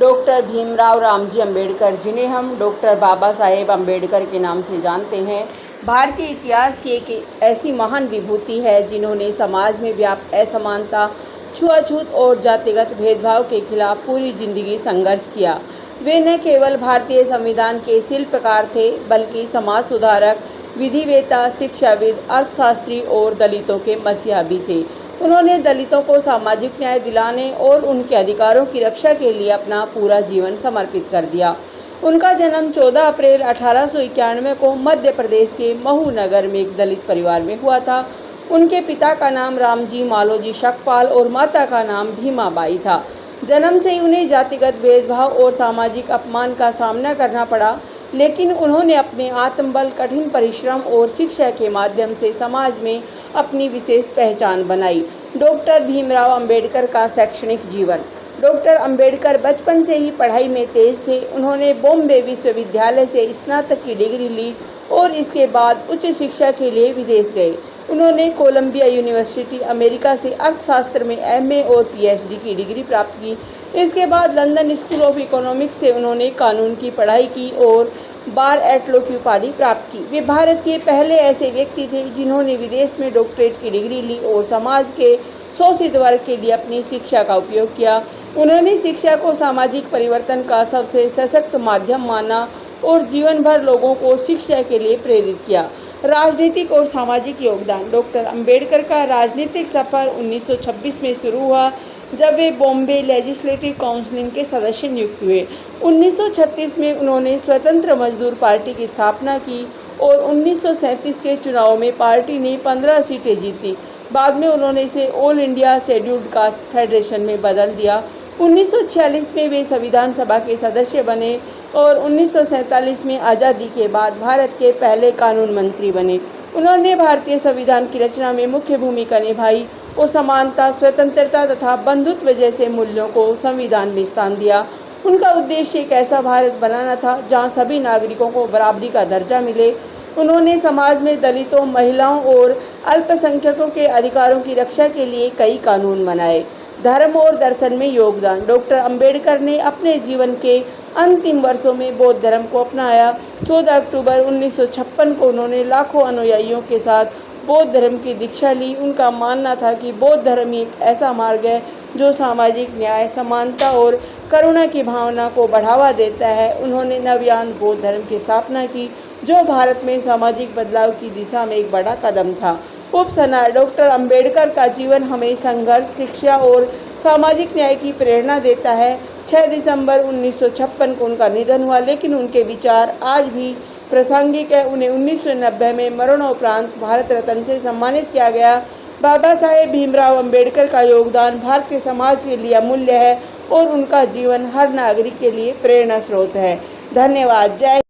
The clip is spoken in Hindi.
डॉक्टर भीमराव रामजी अंबेडकर, जिन्हें हम डॉक्टर बाबा साहेब अंबेडकर के नाम से जानते हैं, भारतीय इतिहास की एक ऐसी महान विभूति है जिन्होंने समाज में व्याप्त असमानता, छुआछूत और जातिगत भेदभाव के खिलाफ पूरी जिंदगी संघर्ष किया। वे न केवल भारतीय संविधान के शिल्पकार थे, बल्कि समाज सुधारक, विधिवेत्ता, शिक्षाविद, अर्थशास्त्री और दलितों के मसीहा भी थे। उन्होंने दलितों को सामाजिक न्याय दिलाने और उनके अधिकारों की रक्षा के लिए अपना पूरा जीवन समर्पित कर दिया। उनका जन्म 14 अप्रैल 1891 को मध्य प्रदेश के महू नगर में एक दलित परिवार में हुआ था। उनके पिता का नाम रामजी मालोजी शकपाल और माता का नाम भीमाबाई था। जन्म से ही उन्हें जातिगत भेदभाव और सामाजिक अपमान का सामना करना पड़ा, लेकिन उन्होंने अपने आत्मबल, कठिन परिश्रम और शिक्षा के माध्यम से समाज में अपनी विशेष पहचान बनाई। डॉक्टर भीमराव अंबेडकर का शैक्षणिक जीवन। डॉक्टर अंबेडकर बचपन से ही पढ़ाई में तेज थे। उन्होंने बॉम्बे विश्वविद्यालय से स्नातक की डिग्री ली और इसके बाद उच्च शिक्षा के लिए विदेश गए। उन्होंने कोलंबिया यूनिवर्सिटी अमेरिका से अर्थशास्त्र में एमए और पीएचडी की डिग्री प्राप्त की। इसके बाद लंदन स्कूल ऑफ इकोनॉमिक्स से उन्होंने कानून की पढ़ाई की और बार एट लॉ की उपाधि प्राप्त की। वे भारत के पहले ऐसे व्यक्ति थे जिन्होंने विदेश में डॉक्टरेट की डिग्री ली और समाज के शोषित वर्ग के लिए अपनी शिक्षा का उपयोग किया। उन्होंने शिक्षा को सामाजिक परिवर्तन का सबसे सशक्त माध्यम माना और जीवन भर लोगों को शिक्षा के लिए प्रेरित किया। राजनीतिक और सामाजिक योगदान। डॉक्टर अंबेडकर का राजनीतिक सफर 1926 में शुरू हुआ, जब वे बॉम्बे लेजिस्लेटिव काउंसिल के सदस्य नियुक्त हुए। 1936 में उन्होंने स्वतंत्र मजदूर पार्टी की स्थापना की और 1937 के चुनाव में पार्टी ने 15 सीटें जीती। बाद में उन्होंने इसे all India scheduled caste federation में बदल दिया। 1946 में वे संविधान सभा के सदस्य बने और 1947 में आज़ादी के बाद भारत के पहले कानून मंत्री बने। उन्होंने भारतीय संविधान की रचना में मुख्य भूमिका निभाई और समानता, स्वतंत्रता तथा बंधुत्व जैसे मूल्यों को संविधान में स्थान दिया। उनका उद्देश्य एक ऐसा भारत बनाना था जहां सभी नागरिकों को बराबरी का दर्जा मिले। उन्होंने समाज में दलितों, महिलाओं और अल्पसंख्यकों के अधिकारों की रक्षा के लिए कई कानून बनाए। धर्म और दर्शन में योगदान। डॉक्टर अंबेडकर ने अपने जीवन के अंतिम वर्षों में बौद्ध धर्म को अपनाया। 14 अक्टूबर 1956 को उन्होंने लाखों अनुयायियों के साथ बौद्ध धर्म की दीक्षा ली। उनका मानना था कि बौद्ध धर्म ही एक ऐसा मार्ग है जो सामाजिक न्याय, समानता और करुणा की भावना को बढ़ावा देता है। उन्होंने नवयान बौद्ध धर्म की स्थापना की, जो भारत में सामाजिक बदलाव की दिशा में एक बड़ा कदम था। उपसंहार। डॉक्टर अंबेडकर का जीवन हमें संघर्ष, शिक्षा और सामाजिक न्याय की प्रेरणा देता है। 6 दिसंबर 1956 को उनका निधन हुआ, लेकिन उनके विचार आज भी प्रासंगिक है। उन्हें 1990 में मरणोपरांत भारत रत्न से सम्मानित किया गया। बाबा साहेब भीमराव अंबेडकर का योगदान भारतीय समाज के लिए अमूल्य है और उनका जीवन हर नागरिक के लिए प्रेरणा स्रोत है। धन्यवाद। जय